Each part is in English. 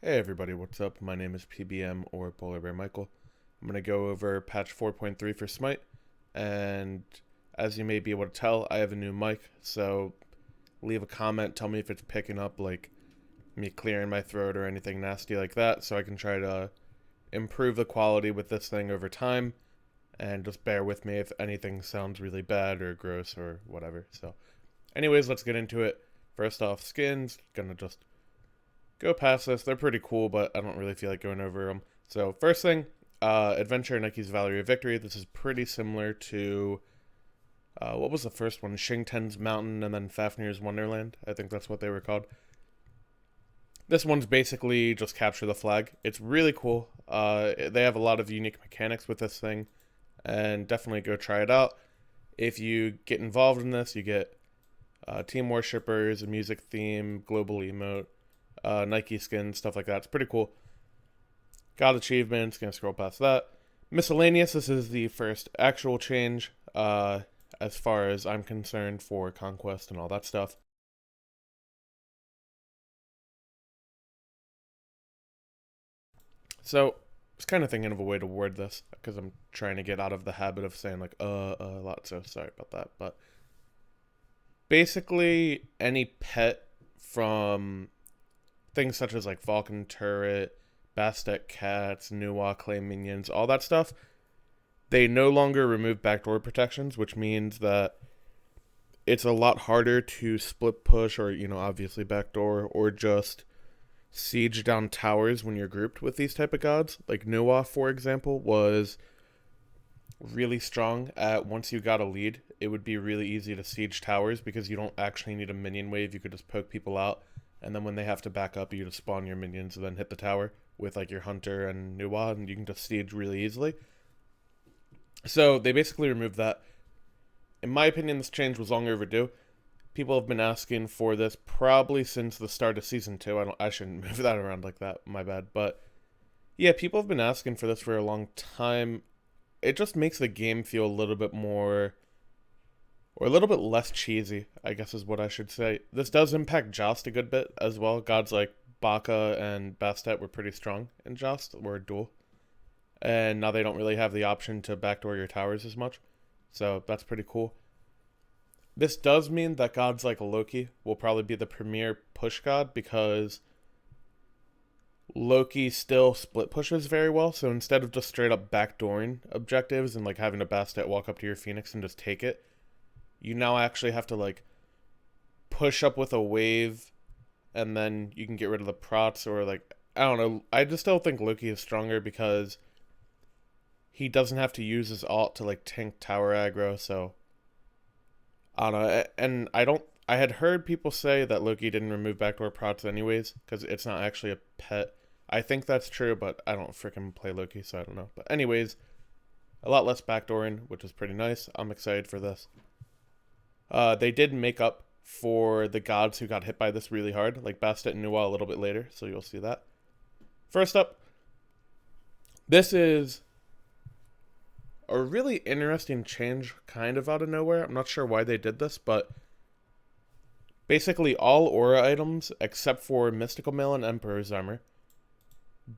Hey everybody, what's up? My name is PBM or Polar Bear Michael. I'm going to go over patch 4.3 for Smite, and as you may be able to tell, I have a new mic, so leave a comment, tell me if it's picking up like me clearing my throat or anything nasty like that, so I can try to improve the quality with this thing over time, and just bear with me if anything sounds really bad or gross or whatever. So anyways, let's get into it. First off, skins, gonna just go past this. They're pretty cool, but I don't really feel like going over them. So first thing, Adventure Nike's Valerie of Victory. This is pretty similar to, what was the first one? Shing Ten's Mountain and then Fafnir's Wonderland. I think that's what they were called. This one's basically just capture the flag. It's really cool. They have a lot of unique mechanics with this thing, and definitely go try it out. If you get involved in this, you get team worshippers, a music theme, global emote, Nike skins, stuff like that. It's pretty cool. Got achievements, gonna scroll past that. Miscellaneous, this is the first actual change, as far as I'm concerned, for Conquest and all that stuff. So, I was kind of thinking of a way to word this, because I'm trying to get out of the habit of saying, like, a lot, so sorry about that. But basically, any pet from things such as, like, Falcon Turret, Bastet Cats, Nuwa Clay Minions, all that stuff, they no longer remove backdoor protections, which means that it's a lot harder to split push or, obviously backdoor, or just siege down towers when you're grouped with these type of gods. Like Nuwa, for example, was really strong at once you got a lead, it would be really easy to siege towers because you don't actually need a minion wave. You could just poke people out, and then when they have to back up, you just spawn your minions and then hit the tower with like your Hunter and Nuwa, and you can just siege really easily. So they basically removed that. In my opinion, this change was long overdue. People have been asking for this probably since the start of season 2. I shouldn't move that around like that. My bad. But yeah, people have been asking for this for a long time. It just makes the game feel a little bit more, or a little bit less cheesy, I guess is what I should say. This does impact Joust a good bit as well. Gods like Baka and Bastet were pretty strong in Joust, were dual. And now they don't really have the option to backdoor your towers as much. So that's pretty cool. This does mean that gods like Loki will probably be the premier push god, because Loki still split pushes very well. So instead of just straight up backdooring objectives and like having a Bastet walk up to your Phoenix and just take it, you now actually have to like push up with a wave, and then you can get rid of the prots, or like, I don't know. I just still think Loki is stronger because he doesn't have to use his ult to like tank tower aggro. So I don't know. And I had heard people say that Loki didn't remove backdoor prots anyways because it's not actually a pet. I think that's true, but I don't freaking play Loki, so I don't know. But anyways, a lot less backdooring, which is pretty nice. I'm excited for this. They did make up for the gods who got hit by this really hard, like Bastet and Nuwa a little bit later, so you'll see that. First up, this is a really interesting change kind of out of nowhere. I'm not sure why they did this, but basically all aura items except for Mystical Mail and Emperor's Armor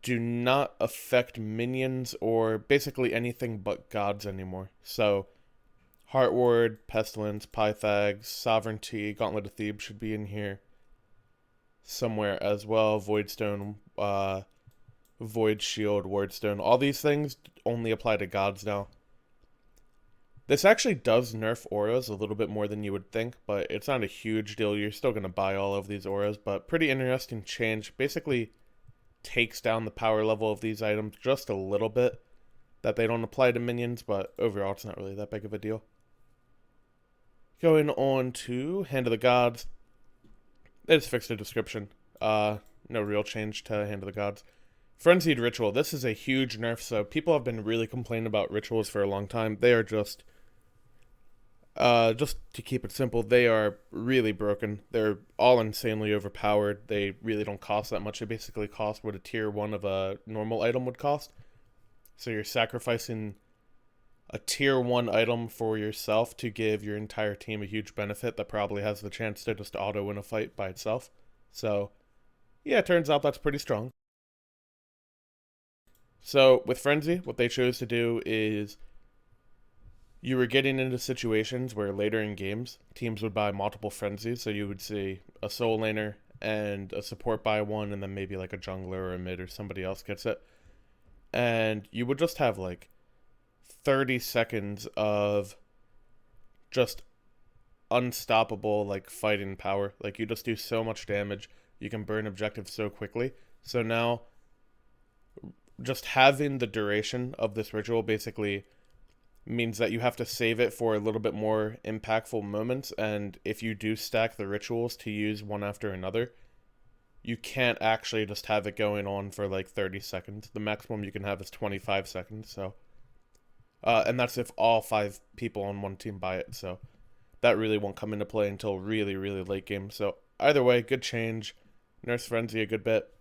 do not affect minions or basically anything but gods anymore. So Heartward, Pestilence, Pythags, Sovereignty, Gauntlet of Thebes should be in here somewhere as well. Voidstone, Void Shield, Wardstone, all these things only apply to gods now. This actually does nerf auras a little bit more than you would think, but it's not a huge deal. You're still going to buy all of these auras, but pretty interesting change. Basically takes down the power level of these items just a little bit, that they don't apply to minions, but overall it's not really that big of a deal. Going on to Hand of the Gods. They just fixed the description. No real change to Hand of the Gods. Frenzied Ritual. This is a huge nerf, so people have been really complaining about rituals for a long time. They are just to keep it simple, they are really broken. They're all insanely overpowered. They really don't cost that much. They basically cost what a tier 1 of a normal item would cost. So you're sacrificing a tier 1 item for yourself to give your entire team a huge benefit that probably has the chance to just auto win a fight by itself. So yeah, it turns out that's pretty strong. So with Frenzy, what they chose to do is you were getting into situations where later in games, teams would buy multiple Frenzies. So you would see a soul laner and a support buy one, and then maybe like a jungler or a mid or somebody else gets it. And you would just have like 30 seconds of just unstoppable like fighting power. Like you just do so much damage. You can burn objectives so quickly. So now just having the duration of this ritual basically means that you have to save it for a little bit more impactful moments, and if you do stack the rituals to use one after another, you can't actually just have it going on for like 30 seconds. The maximum you can have is 25 seconds. So and that's if all 5 people on one team buy it. So that really won't come into play until really, really late game. So either way, good change. Nurse Frenzy a good bit.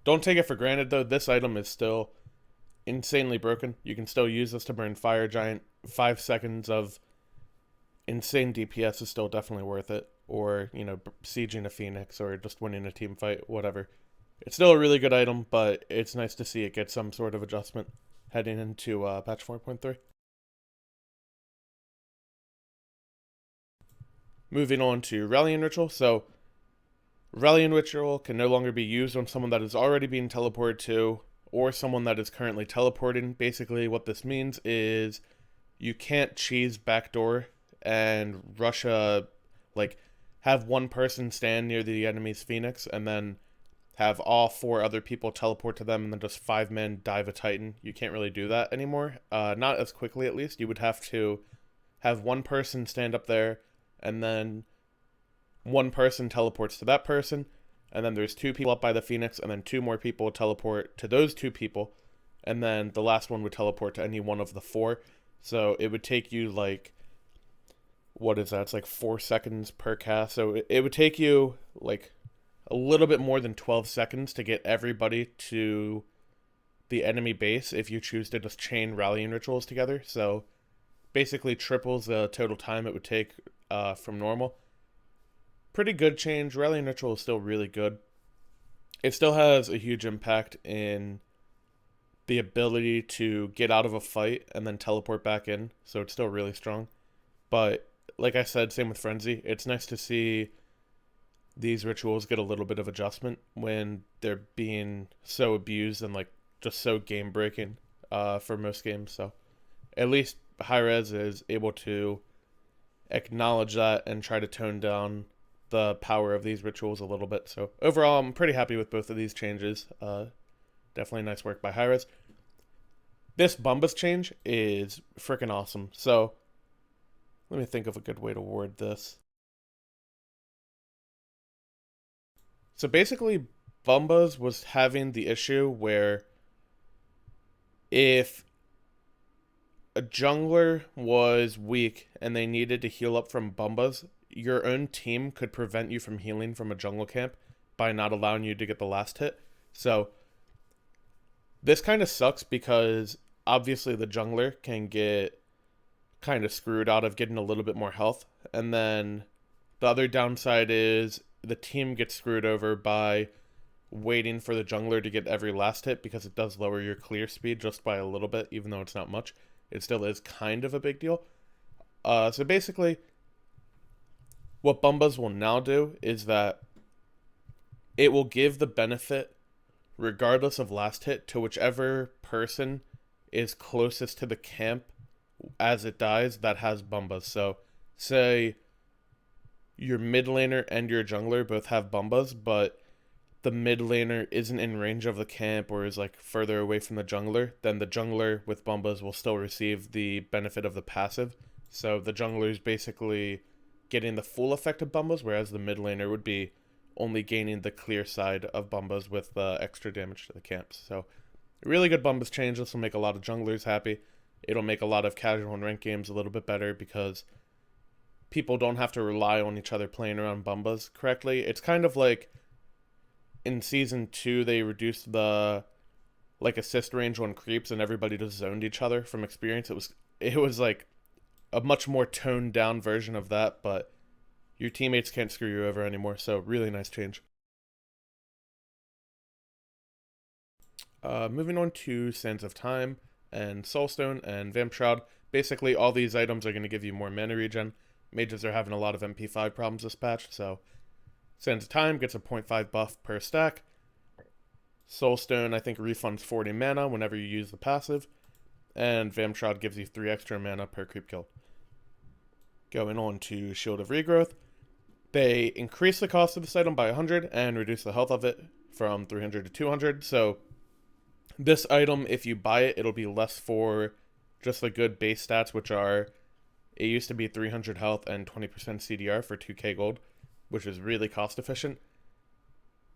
Don't take it for granted though. This item is still insanely broken. You can still use this to burn Fire Giant. 5 seconds of insane DPS is still definitely worth it. Or, you know, sieging a Phoenix or just winning a team fight, whatever. It's still a really good item, but it's nice to see it get some sort of adjustment heading into patch 4.3. Moving on to Rallying Ritual. So, Rallying Ritual can no longer be used on someone that is already being teleported to or someone that is currently teleporting. Basically, what this means is you can't cheese backdoor and rush like, have one person stand near the enemy's Phoenix and then have all 4 other people teleport to them and then just 5 men dive a Titan. You can't really do that anymore. Not as quickly, at least. You would have to have one person stand up there and then one person teleports to that person, and then there's 2 people up by the Phoenix, and then 2 more people teleport to those 2 people, and then the last one would teleport to any one of the 4. So it would take you like, what is that? It's like 4 seconds per cast. So it would take you like a little bit more than 12 seconds to get everybody to the enemy base if you choose to just chain rallying rituals together. So basically triples the total time it would take from normal. Pretty good change. Rallying Ritual is still really good. It still has a huge impact in the ability to get out of a fight and then teleport back in, so it's still really strong. But like I said, same with Frenzy. It's nice to see these rituals get a little bit of adjustment when they're being so abused and like just so game breaking for most games. So at least Hi-Rez is able to acknowledge that and try to tone down the power of these rituals a little bit. So overall, I'm pretty happy with both of these changes. Definitely nice work by Hi-Rez. This Bombas change is freaking awesome. So let me think of a good way to word this. So basically, Bombas was having the issue where if a jungler was weak and they needed to heal up from Bombas, your own team could prevent you from healing from a jungle camp by not allowing you to get the last hit. So this kind of sucks because obviously the jungler can get kind of screwed out of getting a little bit more health. And then the other downside is the team gets screwed over by waiting for the jungler to get every last hit because it does lower your clear speed just by a little bit, even though it's not much. It still is kind of a big deal. So basically, what Bombas will now do is that it will give the benefit, regardless of last hit, to whichever person is closest to the camp as it dies that has Bombas. So, say your mid laner and your jungler both have Bombas, but the mid laner isn't in range of the camp or is like further away from the jungler, then the jungler with Bombas will still receive the benefit of the passive. So the jungler is basically getting the full effect of Bombas, whereas the mid laner would be only gaining the clear side of Bombas with extra damage to the camps. So really good Bombas change. This will make a lot of junglers happy. It'll make a lot of casual and ranked games a little bit better because people don't have to rely on each other playing around Bombas correctly. It's kind of like in Season 2, they reduced the like assist range on creeps and everybody just zoned each other from experience. It was like a much more toned down version of that, but your teammates can't screw you over anymore, so really nice change. Moving on to Sands of Time and Soulstone and Vamp Shroud. Basically, all these items are going to give you more mana regen. Mages are having a lot of MP5 problems this patch, so Sands of Time gets a 0.5 buff per stack. Soulstone, I think, refunds 40 mana whenever you use the passive. And Vamp Shroud gives you 3 extra mana per creep kill. Going on to Shield of Regrowth. They increase the cost of this item by 100 and reduce the health of it from 300 to 200. So this item, if you buy it, it'll be less for just the good base stats, which are, it used to be 300 health and 20% CDR for 2k gold, which is really cost efficient.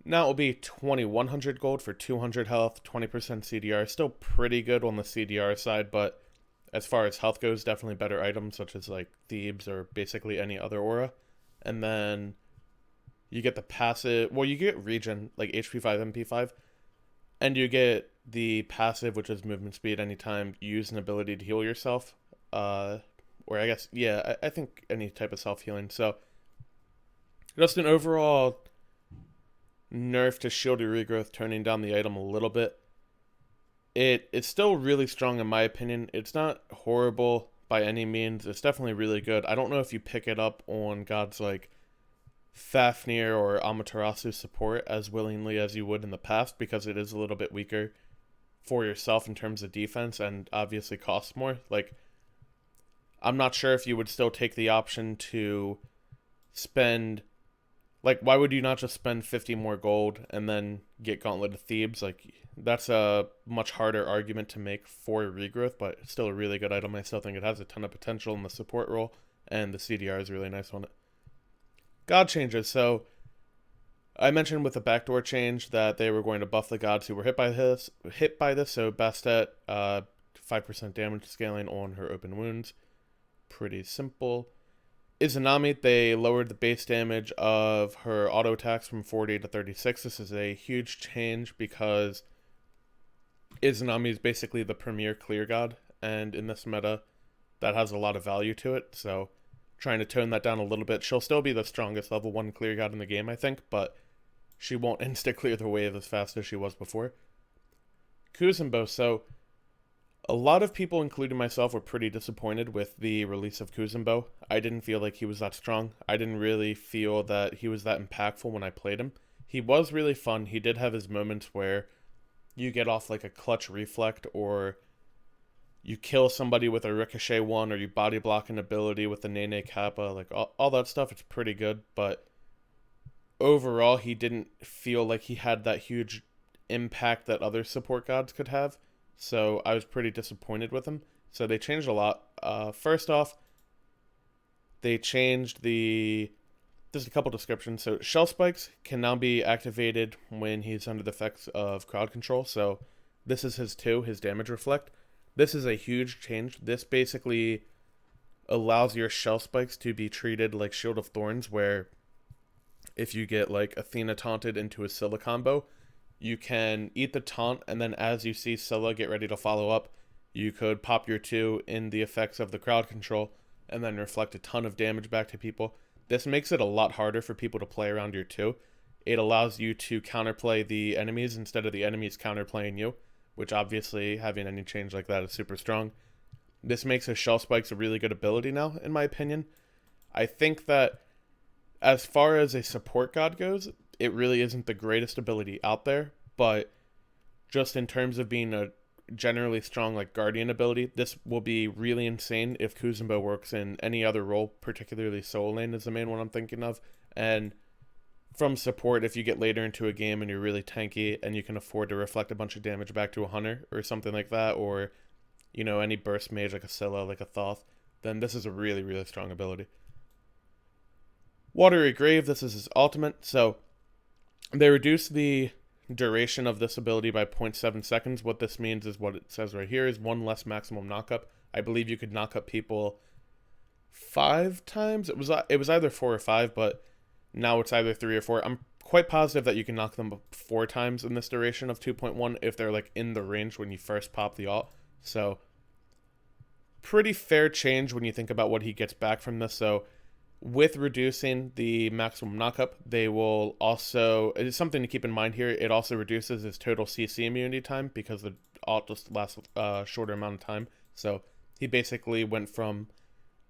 Now it will be 2100 gold for 200 health, 20% CDR. Still pretty good on the CDR side, but as far as health goes, definitely better items such as like Thebes or basically any other aura. And then you get the passive, well, you get regen, like HP 5, MP 5, and you get the passive, which is movement speed anytime you use an ability to heal yourself. Or I guess, yeah, I think any type of self-healing. So just an overall nerf to Shield of Regrowth, turning down the item a little bit. It's still really strong in my opinion. It's not horrible by any means. It's definitely really good. I don't know if you pick it up on gods like Fafnir or Amaterasu support as willingly as you would in the past, because it is a little bit weaker for yourself in terms of defense and obviously costs more. Like, I'm not sure if you would still take the option to spend, like, why would you not just spend 50 more gold and then get Gauntlet of Thebes? Like, that's a much harder argument to make for Regrowth, but it's still a really good item. I still think it has a ton of potential in the support role, and the CDR is really nice on it. God changes. So I mentioned with the backdoor change that they were going to buff the gods who were hit by this. So Bastet, 5% damage scaling on her open wounds. Pretty simple. Izanami, they lowered the base damage of her auto attacks from 40 to 36. This is a huge change because Izanami is basically the premier clear god, and in this meta, that has a lot of value to it. So trying to tone that down a little bit. She'll still be the strongest level 1 clear god in the game, I think, but she won't insta-clear the wave as fast as she was before. Kuzenbo, so a lot of people, including myself, were pretty disappointed with the release of Kuzenbo. I didn't feel like he was that strong. I didn't really feel that he was that impactful when I played him. He was really fun. He did have his moments where you get off like a clutch reflect, or you kill somebody with a ricochet one, or you body block an ability with the Nene Kappa, like all that stuff. It's pretty good, but overall he didn't feel like he had that huge impact that other support gods could have. So I was pretty disappointed with him. So they changed a lot. First off, they changed there's a couple descriptions. So Shell Spikes can now be activated when he's under the effects of crowd control. So this is his damage reflect. This is a huge change. This basically allows your Shell Spikes to be treated like Shield of Thorns, where if you get like Athena taunted into a Scylla combo, you can eat the taunt, and then as you see Scylla get ready to follow up, you could pop your 2 in the effects of the crowd control, and then reflect a ton of damage back to people. This makes it a lot harder for people to play around your 2. It allows you to counterplay the enemies instead of the enemies counterplaying you, which obviously having any change like that is super strong. This makes his Shell Spikes a really good ability now, in my opinion. I think that as far as a support god goes, it really isn't the greatest ability out there, but just in terms of being a generally strong like Guardian ability, this will be really insane if Kuzenbo works in any other role, particularly Soul Lane is the main one I'm thinking of. And from support, if you get later into a game and you're really tanky and you can afford to reflect a bunch of damage back to a hunter or something like that, or, you know, any burst mage like a Scylla, like a Thoth, then this is a really, really strong ability. Watery Grave, this is his ultimate. So they reduced the duration of this ability by 0.7 seconds. What this means is what it says right here is 1 less maximum knockup. I believe you could knock up people 5 times. It was either 4 or 5, but now it's either 3 or 4. I'm quite positive that you can knock them up 4 times in this duration of 2.1 if they're like in the range when you first pop the ult. So pretty fair change when you think about what he gets back from this. So With reducing the maximum knockup, they will also, it's something to keep in mind here, it also reduces his total CC immunity time because the alt just lasts a shorter amount of time. So he basically went from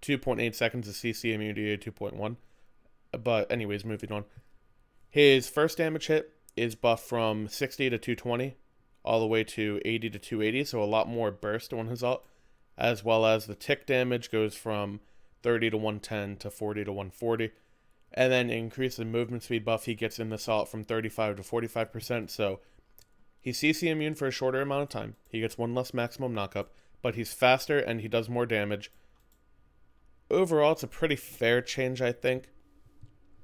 2.8 seconds of CC immunity to 2.1. But anyways, moving on. His first damage hit is buffed from 60 to 220 all the way to 80 to 280, so a lot more burst on his ult, as well as the tick damage goes from 30 to 110 to 40 to 140. And then increase the movement speed buff he gets in this ult from 35 to 45%. So he's CC immune for a shorter amount of time. He gets one less maximum knockup, but he's faster and he does more damage. Overall, it's a pretty fair change, I think.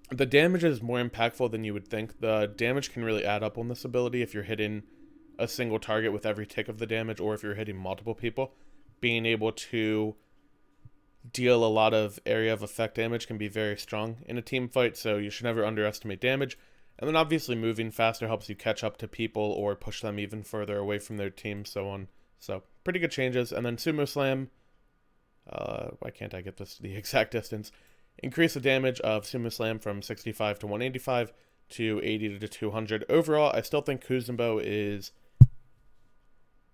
The damage is more impactful than you would think. The damage can really add up on this ability if you're hitting a single target with every tick of the damage, or if you're hitting multiple people. Being able to deal a lot of area of effect damage can be very strong in a team fight, so you should never underestimate damage. And then obviously moving faster helps you catch up to people or push them even further away from their team, so on. So pretty good changes. And then Sumo Slam, why can't I get this the exact distance? Increase the damage of Sumo Slam from 65 to 185 to 80 to 200. Overall, I still think Kuzenbo is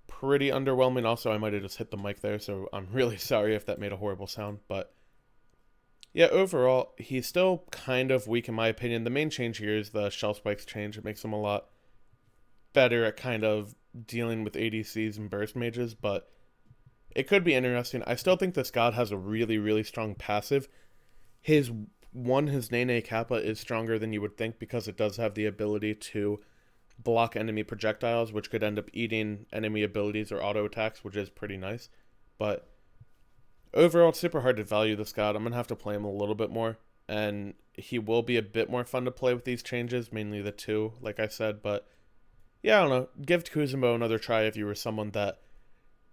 pretty underwhelming. Also, I might have just hit the mic there, so I'm really sorry if that made a horrible sound. But yeah, overall, he's still kind of weak in my opinion. The main change here is the Shell Spikes change. It makes him a lot better at kind of dealing with ADCs and burst mages, but it could be interesting. I still think this god has a really, really strong passive. His Nene Kappa is stronger than you would think because it does have the ability to block enemy projectiles, which could end up eating enemy abilities or auto attacks, which is pretty nice. But overall, it's super hard to value this god. I'm going to have to play him a little bit more, and he will be a bit more fun to play with these changes, mainly the two, like I said. But yeah, I don't know. Give Kuzenbo another try if you were someone that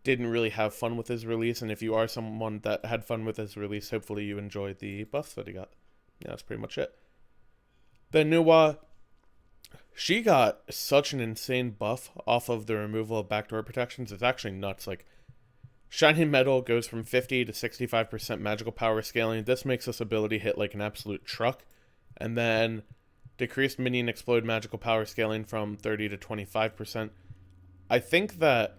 didn't really have fun with his release, and if you are someone that had fun with his release, hopefully you enjoyed the buffs that he got. Yeah, that's pretty much it. Then Nuwa, she got such an insane buff off of the removal of backdoor protections. It's actually nuts. Like, Shining Metal goes from 50 to 65% magical power scaling. This makes this ability hit like an absolute truck. And then decreased minion explode magical power scaling from 30 to 25%. I think that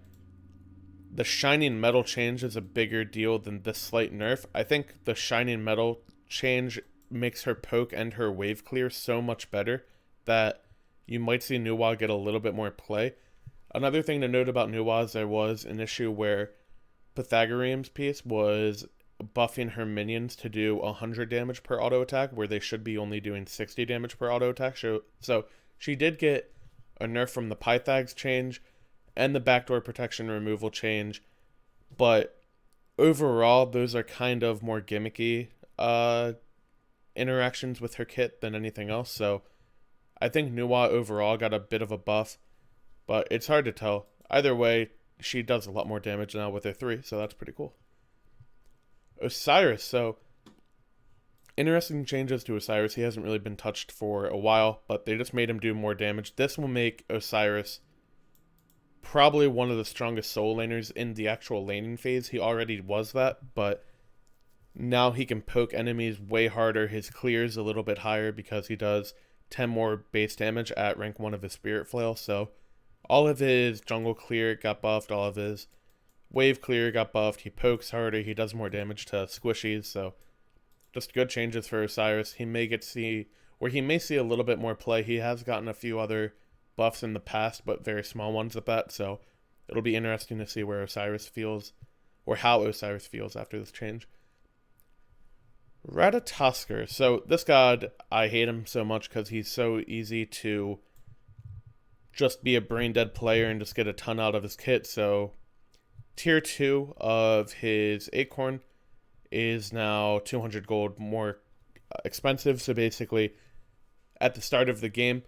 the Shining Metal change is a bigger deal than this slight nerf. I think the Shining Metal change makes her poke and her wave clear so much better that you might see Nuwa get a little bit more play. Another thing to note about Nuwa is there was an issue where Pythagorean's piece was buffing her minions to do 100 damage per auto attack, where they should be only doing 60 damage per auto attack. So she did get a nerf from the Pythags change and the backdoor protection removal change, but overall, those are kind of more gimmicky interactions with her kit than anything else. So I think Nuwa overall got a bit of a buff, but it's hard to tell. Either way, she does a lot more damage now with her 3, so that's pretty cool. Osiris, so interesting changes to Osiris. He hasn't really been touched for a while, but they just made him do more damage. This will make Osiris probably one of the strongest soul laners in the actual laning phase. He already was that, but now he can poke enemies way harder. His clear is a little bit higher because he does 10 more base damage at rank 1 of his Spirit Flail. So all of his jungle clear got buffed, all of his wave clear got buffed. He pokes harder, he does more damage to squishies. So just good changes for Osiris. He may see a little bit more play. He has gotten a few other buffs in the past, but very small ones at that, so it'll be interesting to see where Osiris feels, or how Osiris feels after this change. Ratatoskr. So this god, I hate him so much because he's so easy to just be a brain dead player and just get a ton out of his kit. So tier 2 of his Acorn is now 200 gold more expensive. So basically, at the start of the game,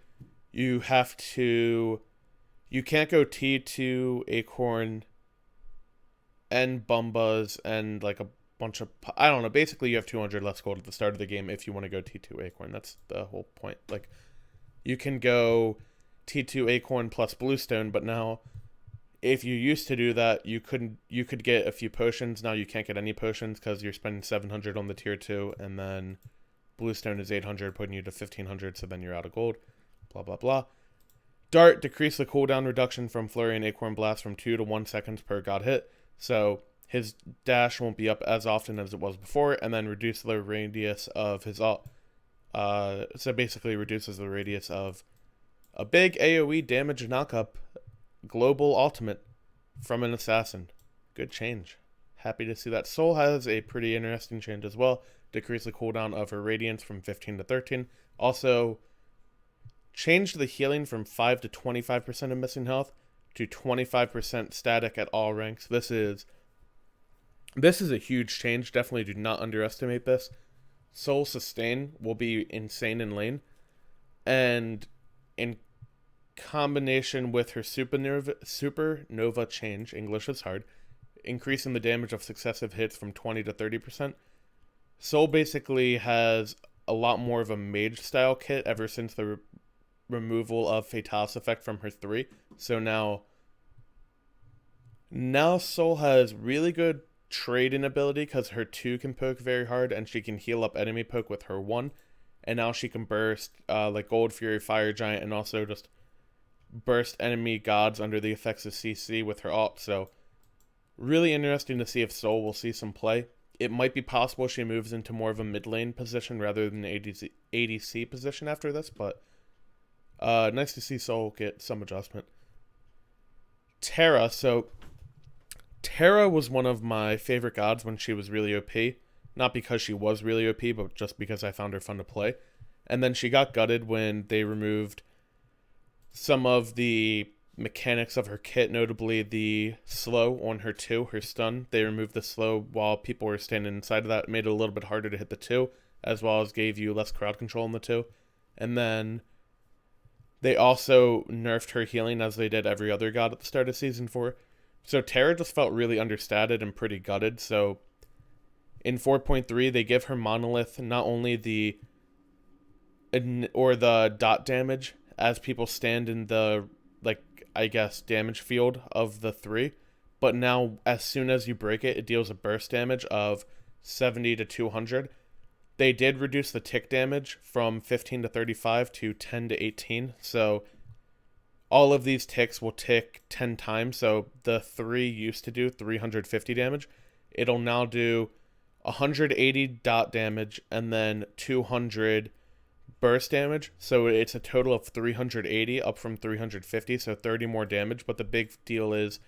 you can't go T2 Acorn and Bumbas and like a bunch of, I don't know, basically you have 200 less gold at the start of the game if you want to go T2 Acorn. That's the whole point. Like, you can go T2 Acorn plus Bluestone, but now if you used to do that, you could get a few potions. Now you can't get any potions because you're spending 700 on the tier 2, and then Bluestone is 800, putting you to 1500, so then you're out of gold. Blah, blah, blah. Dart, decrease the cooldown reduction from Flurry and Acorn Blast from 2 to 1 seconds per god hit. So his dash won't be up as often as it was before, and then reduce the radius of his ult. So basically reduces the radius of a big AoE damage knockup global ultimate from an assassin. Good change. Happy to see that. Soul has a pretty interesting change as well. Decrease the cooldown of her Radiance from 15 to 13. Also, changed the healing from 5 to 25% of missing health to 25% static at all ranks. This is a huge change. Definitely do not underestimate this. Soul Sustain will be insane in lane. And in combination with her supernova change, English is hard, increasing the damage of successive hits from 20 to 30%. Soul basically has a lot more of a mage style kit ever since the removal of Fatalis effect from her 3. So now Soul has really good trading ability because her 2 can poke very hard and she can heal up enemy poke with her 1. And now she can burst like Gold Fury, Fire Giant, and also just burst enemy gods under the effects of CC with her ult. So really interesting to see if Soul will see some play. It might be possible she moves into more of a mid lane position rather than an ADC position after this, but nice to see Soul get some adjustment. Terra. So Terra was one of my favorite gods when she was really OP. Not because she was really OP, but just because I found her fun to play. And then she got gutted when they removed some of the mechanics of her kit, notably the slow on her 2, her stun. They removed the slow while people were standing inside of that. It made it a little bit harder to hit the 2, as well as gave you less crowd control in the 2. And then they also nerfed her healing as they did every other god at the start of Season 4. So Terra just felt really understated and pretty gutted. So in 4.3, they give her Monolith not only the dot damage as people stand in the, like, I guess, damage field of the 3, but now as soon as you break it, it deals a burst damage of 70 to 200. They did reduce the tick damage from 15 to 35 to 10 to 18, so all of these ticks will tick 10 times. So the 3 used to do 350 damage. It'll now do 180 dot damage and then 200 burst damage. So it's a total of 380 up from 350, so 30 more damage. But the big deal is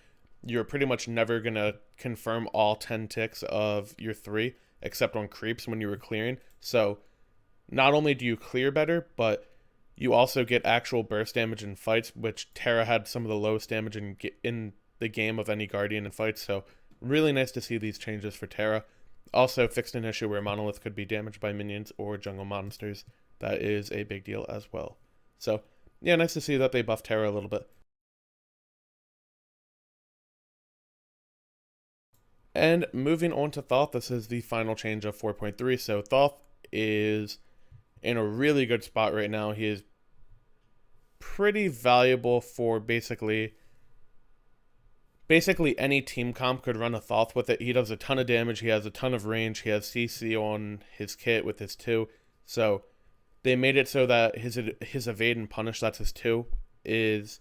you're pretty much never going to confirm all 10 ticks of your 3 except on creeps when you were clearing. So not only do you clear better, but you also get actual burst damage in fights, which Terra had some of the lowest damage in the game of any Guardian in fights. So really nice to see these changes for Terra. Also fixed an issue where Monolith could be damaged by minions or jungle monsters. That is a big deal as well. So yeah, nice to see that they buffed Terra a little bit. And moving on to Thoth, this is the final change of 4.3. So Thoth is in a really good spot right now. He is pretty valuable for basically any team comp could run a Thoth with it. He does a ton of damage. He has a ton of range. He has CC on his kit with his 2. So they made it so that his evade and punish, that's his 2, is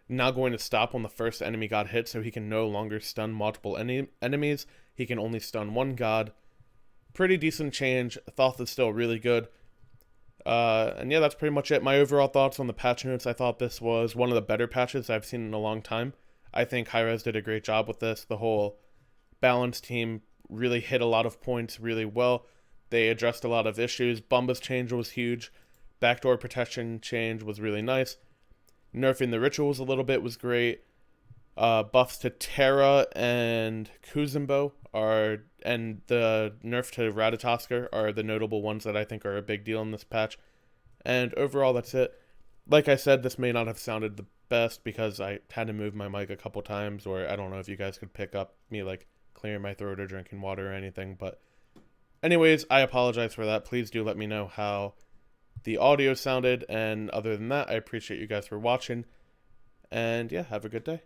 now going to stop on the first enemy god hit, so he can no longer stun multiple enemies. He can only stun one god. Pretty decent change. Thoth is still really good. And yeah, that's pretty much it. My overall thoughts on the patch notes: I thought this was one of the better patches I've seen in a long time. I think Hi-Rez did a great job with this. The whole balance team really hit a lot of points really well. They addressed a lot of issues. Bumba's change was huge. Backdoor protection change was really nice. Nerfing the rituals a little bit was great. Buffs to Terra and Kuzumbo and the nerf to Ratatoskr are the notable ones that I think are a big deal in this patch. And overall, that's it. Like I said, this may not have sounded the best because I had to move my mic a couple times, or I don't know if you guys could pick up me like clearing my throat or drinking water or anything. But anyways, I apologize for that. Please do let me know how the audio sounded. And other than that, I appreciate you guys for watching. And yeah, have a good day.